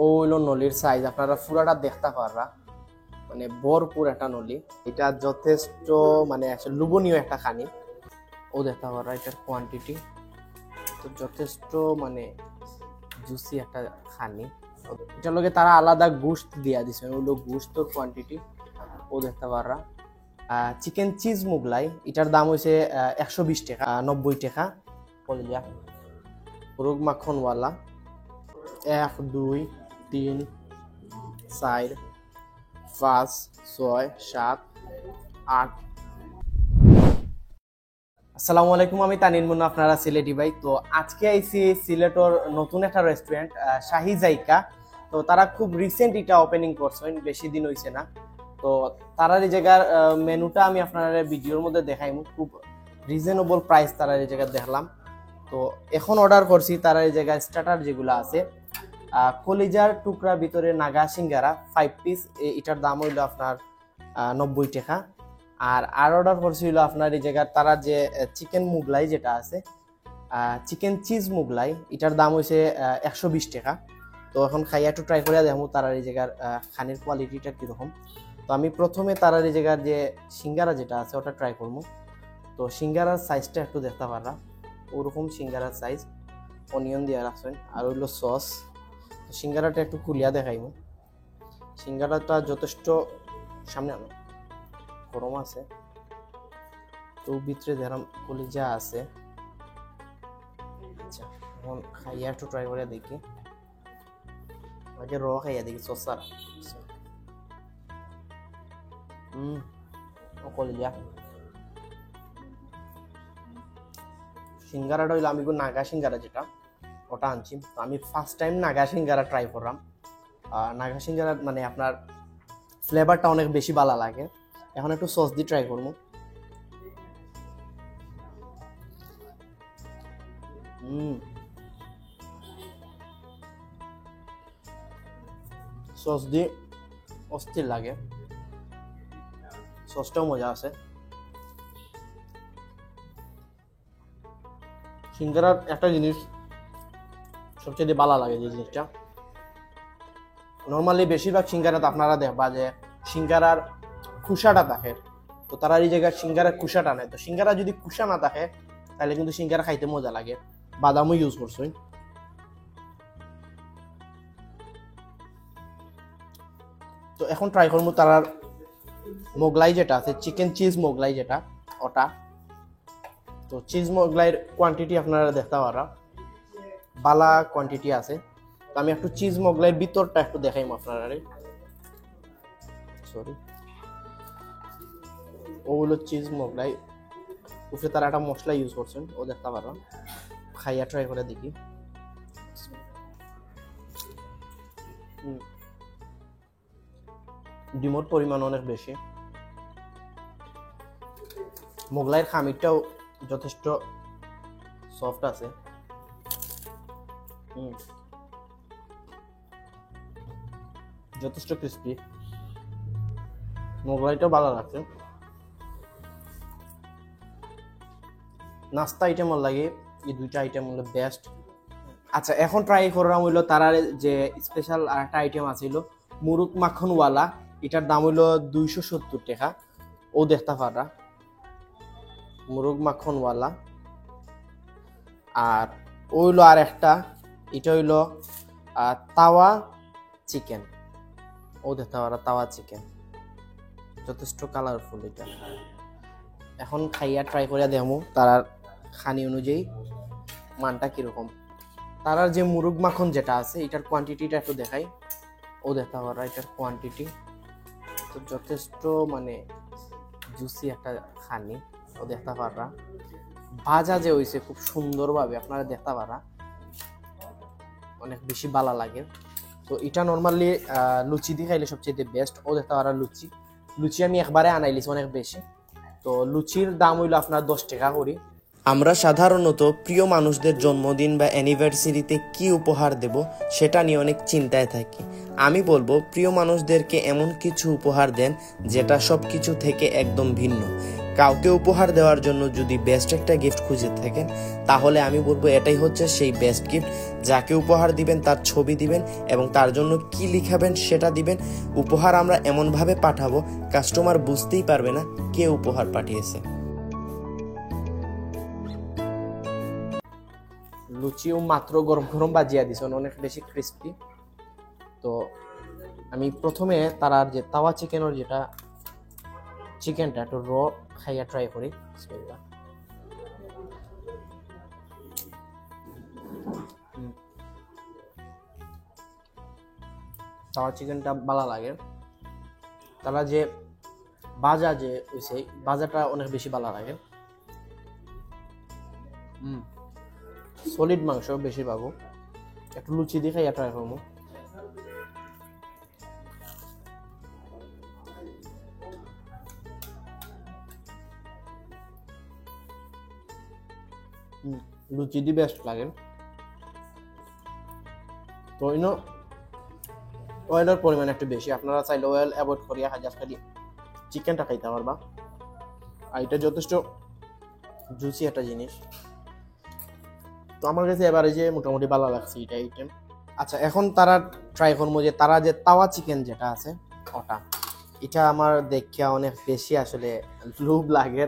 ও হইলো নলির সাইজ, আপনারা পুরাটা দেখতে পাররা, মানে ভরপুর একটা নলি। এটা যথেষ্ট মানে লোভনীয় একটা খানি, ও দেখতে পাররা। এটার কোয়ান্টিটি তো যথেষ্ট মানে জুসি একটা খানি। এটার লগে তারা আলাদা গোশত দিয়া দিছে, ওগুলো গোশতর কোয়ান্টিটি ও দেখতে পাররা। চিকেন চিজ মোগলাই, এটার দাম হয়েছে 120 টাকা, 90 টাকা। কলিজা মুরগ মাখনওয়ালা 1 2 3 4 5 6 7 8। আসসালামু আলাইকুম, আমি তানিন মুন্না, আপনারা সিলেটি ভাই। তো আজকে আইছি সিলেটর নতুন একটা রেস্টুরেন্ট শাহি জাইকা। তো তারা খুব রিসেন্ট এটা ওপেনিং করছেন, বেশি দিন হইছে না। তো তারা এই জায়গার মেনুটা আমি আপনারা ভিডিওর মধ্যে দেখাইম, খুব রিজনেবল প্রাইস তারা এই জায়গায় দেখলাম। তো এখন অর্ডার করছি তারা এই জায়গায় স্টার্টার যেগুলো আছে, কলিজার টুকরা ভিতরে নাগা সিঙ্গারা 5 পিস, এটার দাম হইল আপনার 90 টাকা। আর অর্ডার করছিল আপনার এই জায়গার তারা যে চিকেন মুগলাই যেটা আছে, চিকেন চিজ মুগলাই, এটার দাম হয়েছে 120 টাকা। তো এখন খাইয়া একটু ট্রাই করে দেখবো তারার এই জায়গার খানির কোয়ালিটিটা কীরকম। তো আমি প্রথমে তারার এই জায়গার যে সিঙ্গারা যেটা আছে ওটা ট্রাই করবো। তো সিঙ্গারার সাইজটা একটু দেখতে পাররা, ওরকম সিঙ্গারার সাইজ, অনিয়ন দিয়ে রাখছেন, আর হইলো সস। সিঙ্গারাটা একটু খুলিয়া দেখাইব। সিঙ্গারাটা যথেষ্ট সামনে আনো গরম আছে, তো ভিতরে দেখলাম কলিজা আছে। আচ্ছা, এখন খাইয়া একটু ট্রাই করে দেখি, আগে র খাইয়া দেখি সস ছাড়া। কলিজা সিঙ্গারাটা হইলো আমি নাগা সিঙ্গারা যেটা ওটা আনছি। তো আমি ফার্স্ট টাইম নাগা সিঙ্গারা ট্রাই করলাম। নাগা সিঙ্গারা মানে আপনার ফ্লেভারটা অনেক বেশি ভালো লাগে। এখন একটু সস দিয়ে ট্রাই করবো। সস দিয়ে অস্থির লাগে, সসটাও মজা আছে। সিঙ্গারার একটা জিনিস সবচেয়ে ভালো লাগে, যে জিনিসটা নর্মালি বেশিরভাগ সিঙ্গারাতে আপনারা দেখবা যে সিঙ্গারার খুসাটা থাকে। তো তারা এই জায়গায় সিঙ্গারার খুসাটা নেয়। তো সিঙ্গারা যদি খুসা না থাকে তাহলে কিন্তু সিঙ্গারা খাইতে মজা লাগে। বাদামও ইউজ করছি। তো এখন ট্রাই করবো তারার মোগলাই যেটা আছে, চিকেন চিজ মোগলাই যেটা ওটা। তো চিজ মোগলাইয়ের কোয়ান্টিটি আপনারা দেখতে পারা, বালা কোয়ান্টিটি আছে। তো আমি একটু চিজ মোগলাইয়ের ভিতরটা একটু দেখাইম আপনারা। সরি, ওগুলো চিজ মোগলাই, উপরে তারা একটা মশলা ইউজ করছেন, ও দেখতে পারো। খাইয়া ট্রাই করে দেখি। ডিমোর পরিমাণ অনেক বেশি, মোগলাইয়ের খামিরটাও যথেষ্ট সফট আছে। যথেষ্ট ক্রিস্পি, মোগলাইটাও ভালো লাগছে। নাস্তা আইটেম লাগে এই দুইটা আইটেম হলো বেস্ট। আচ্ছা, এখন ট্রাই করলাম হইলো তারা যে স্পেশাল আরেকটা আইটেম আছিল মুরগ মাখনওয়ালা, এটার দাম হইলো 270 টাকা। ও দেখতে পারা মুরগ মাখনওয়ালা। আর ওইলো আর একটা, এটা হইলো তাওয়া চিকেন, ও দেখতে পারা তাওয়া চিকেন, যথেষ্ট কালারফুল এটা। এখন খাইয়া ট্রাই করে দেখবো তারার খানি অনুযায়ী মানটা কিরকম। তারার যে মুরগ মাখন যেটা আছে এটার কোয়ান্টিটিটা একটু দেখাই, ও দেখতে পারা এটার কোয়ান্টিটি তো যথেষ্ট মানে জুসি একটা খানি, ও দেখতে পারা। ভাজা যে হয়েছে খুব সুন্দরভাবে, আপনারা দেখতে পারা, অনেক বেশি ভালো লাগে। তো এটা নর্মালি লুচি দিয়ে খাইলে সবচেয়ে বেস্ট। ও দেখতে পারা লুচি, লুচি আমি একবারে আনাইলিছি অনেক বেশি। তো লুচির দাম হইলো আপনার 10 টাকা করে। আমরা সাধারণত প্রিয় মানুষদের জন্মদিন বা অ্যানিভার্সারিতে কি উপহার দেব সেটা নিয়ে অনেক চিন্তায় থাকি। আমি বলবো প্রিয় মানুষদেরকে এমন কিছু উপহার দেন যেটা সব কিছু থেকে একদম ভিন্ন। কাউকে উপহার দেওয়ার জন্য যদি বেস্ট একটা গিফট খুঁজে থাকেন তাহলে আমি বলবো এটাই হচ্ছে সেই বেস্ট গিফট। যাকে উপহার দিবেন তার ছবি দিবেন এবং তার জন্য কি লিখাবেন সেটা দিবেন। উপহার আমরা এমনভাবে পাঠাবো কাস্টমার বুঝতেই পারবে না কে উপহার পাঠিয়েছে। লুচিও মাত্র গরম গরম বাজিয়া দিছে, অনেক বেশি ক্রিস্পি। তো আমি প্রথমে তারার যে তাওয়া চিকেনের যেটা চিকেনটা একটু র খাইয়া ট্রাই করি। বিসমিল্লাহ। তাওয়া চিকেনটা ভালো লাগে। তারা যে বাজা যে হইছে বাজাটা অনেক বেশি ভালো লাগে। সলিড মাংস বেশি পাবো। একটু লুচি দিয়ে খাইয়া ট্রাই করবো। লুচি দিয়ে বেস্ট লাগে। তো অয়েলের পরিমাণ একটু বেশি, আপনারা চাইলে অয়েল অ্যাভয়েড করিয়া জাস্ট খালি চিকেনটা খাইতে পারবা। আর এটা যথেষ্ট জুসি একটা জিনিস। তো আমার কাছে এবারে যে মোটামুটি ভালো লাগছে এটা আইটেম। আচ্ছা, এখন তারা ট্রাই করবো যে তারা যে তাওয়া চিকেন যেটা আছে ওটা, এটা আমার দেখিয়া অনেক বেশি আসলে লোভ লাগে।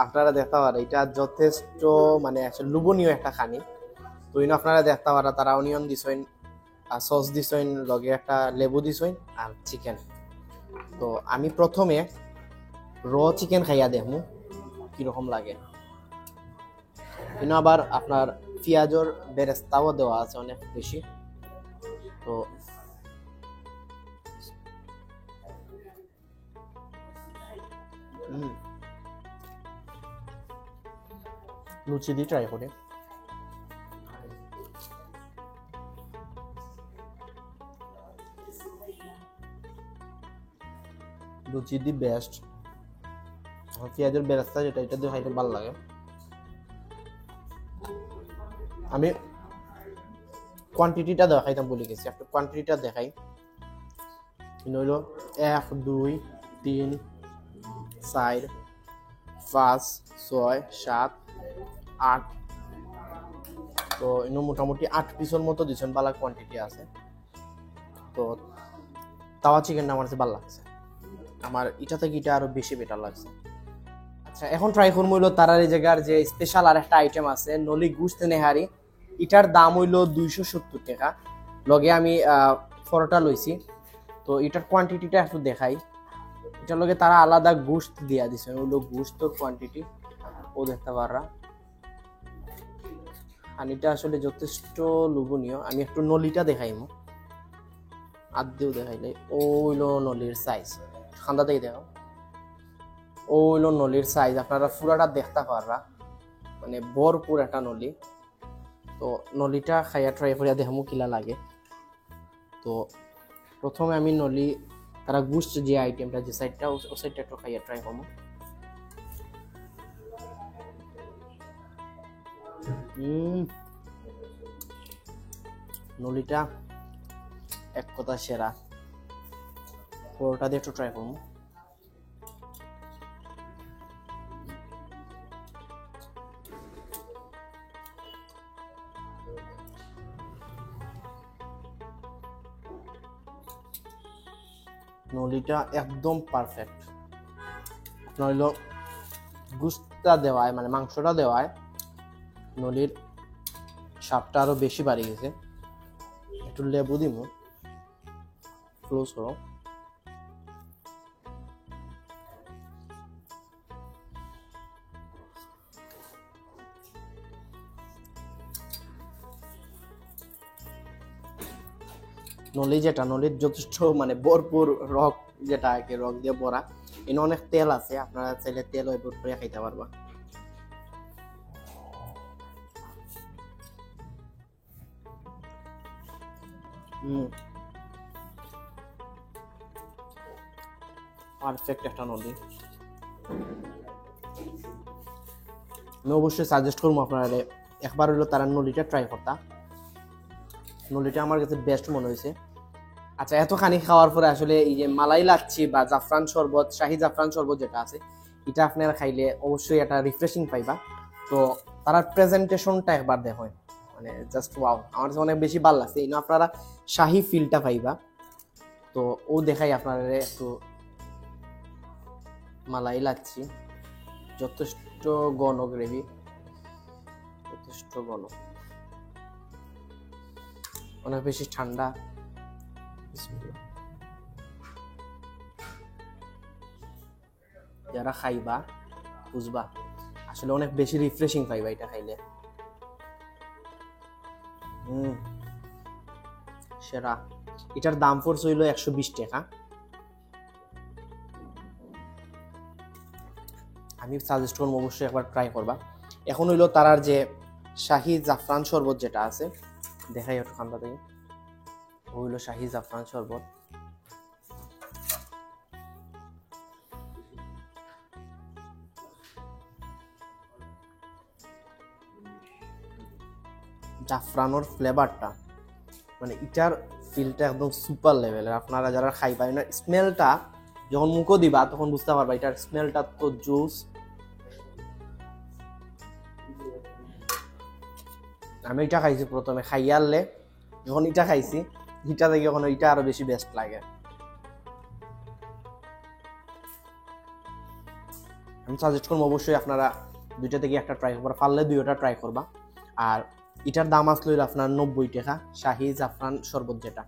আপনারা দেখতে পারেন এটা যথেষ্ট মানে আসলে লোভনীয় একটা খানি। তো আপনারা দেখতে পারা তারা অনিয়ন দিছেন, আর সস দিছেন, লগে একটা লেবু দিছেন আর চিকেন। তো আমি প্রথমে র চিকেন খাইয়া দেখবো কিরকম লাগে। আবার আপনার পেঁয়াজের বেরেস্তাও দেওয়া আছে অনেক বেশি। তো লুচি দিয়ে ট্রাই করি। লুচি দি বেস্ট। পেঁয়াজের বেরেস্তা যেটা, এটা দিয়ে খাইতে ভালো লাগে। আমি কোয়ান্টিটিটা দেখাইতাম বলে গেছি, একটু কোয়ান্টিটিটা দেখাই। হইল 1 2 3 4 5 6 7 8। তো মোটামুটি 8 পিসের মতো দিচ্ছেন, ভালো কোয়ান্টিটি আছে। তো তাওয়া চিকেনটা আমার কাছে ভালো লাগছে, আমার এটা থেকে এটা আরো বেশি বেটার লাগছে। আচ্ছা, এখন ট্রাই করবো হইলো তারার এই জায়গার যে স্পেশাল আর একটা আইটেম আছে নলি গুস্ত নেহারি। এটার দাম হইলো 270 টাকা। লগে আমি পরোটা লইছি। তো এটার কোয়ান্টিটিটা একটু দেখাই। এটার লগে তারা আলাদা গুস্ত দিয়া দিছে, ওইগুলো গুস্তর কোয়ান্টিটি ও দেখতে পাররা। আর এটা আসলে যথেষ্ট লোভনীয়। আমি একটু নলিটা দেখাইমু, আদ্যেও দেখাইলে। ও হইলো নলির সাইজ, খান্দা থেকে দেখাও। ও হইলো নলির সাইজ, আপনারা পুরাটা দেখতে পাররা, মানে ভরপুর একটা নলি। তো নলিটা খাইয়া ট্রাই করিয়া দেখামু কিলা লাগে। তো প্রথমে আমি নলি তারা গুস্ত যে আইটেমটা যে সাইডটা ও সাইডটা একটু খাইয়া ট্রাই করবো। নলিটা এক কথা সেরা। পরোটা দিয়ে একটু ট্রাই করবো। নলিটা একদম পারফেক্ট। নইলো গুস্তা দেওয়ায় মানে মাংসটা দেওয়ায় নলির স্বাদটা আরো বেশি বাড়ি গেছে। একটু লেবু দিমু, ক্লোজ করো। নলি যেটা, নলির যথেষ্ট মানে ভরপুর রক, যেটা আর কি রক দিয়ে ভরা। এনে অনেক তেল আছে, আপনারা চাইলে তেল ওই ভর করে খাইতে পারবা। পারফেক্ট একটা নলি। আমি অবশ্যই সাজেস্ট করবো আপনারা একবার হলো তারা নলিটা ট্রাই করতা। নলিটা আমার কাছে বেস্ট মনে হয়েছে। আচ্ছা, এতখানি খাওয়ার পরে আসলে এই যে মালাই লাচ্ছি বা জাফরান শরবত, শাহি জাফরান শরবত যেটা আছে, এটা আপনারা খাইলে অবশ্যই এটা রিফ্রেশিং পাইবা। তো তার প্রেজেন্টেশনটা একবার দেখো, মানে জাস্ট ওয়াও, আমার কাছে অনেক বেশি ভালো লাগছে। এই না আপনারা শাহি ফিলটা পাইবা। তো ও দেখাই আপনারা একটু মালাই লাচ্ছি, যথেষ্ট ঘন গ্রেভি, যথেষ্ট ঘন, অনেক বেশি ঠান্ডা। যারা খাইবা বুঝবা আসলে অনেক বেশি রিফ্রেশিং পাইবা এটা খাইলে। সেরা। এটার দাম পড়ছে হইল 120 টাকা। আমি সাজেস্ট করবো অবশ্যই একবার ট্রাই করবা। এখন হইলো তারার যে শাহি জাফরান শরবত যেটা আছে, দেখাই একটু খান্তা থেকে, হইলো শাহি জাফরান শরবত। জাফরানোর ফ্লেভারটা, মানে এটার ফিলটা একদম সুপার লেভেলের। আপনারা যারা খাইবা না, স্মেলটা যখন মুখো দিবা তখন বুঝতে পারবা এটার স্মেলটা তো জুস। আমি এটা খাইছি প্রথমে, খাইয়ারলে যখন এটা খাইছি, এটা থেকে এখন এটা আরো বেশি বেস্ট লাগে। আমি সাজেস্ট করবো অবশ্যই আপনারা দুইটা থেকে একটা ট্রাই করবা, পারলে দুইটা ট্রাই করবা। আর এটার দাম আসলে আপনার 90 টাকা, শাহি জাফরান শরবত যেটা।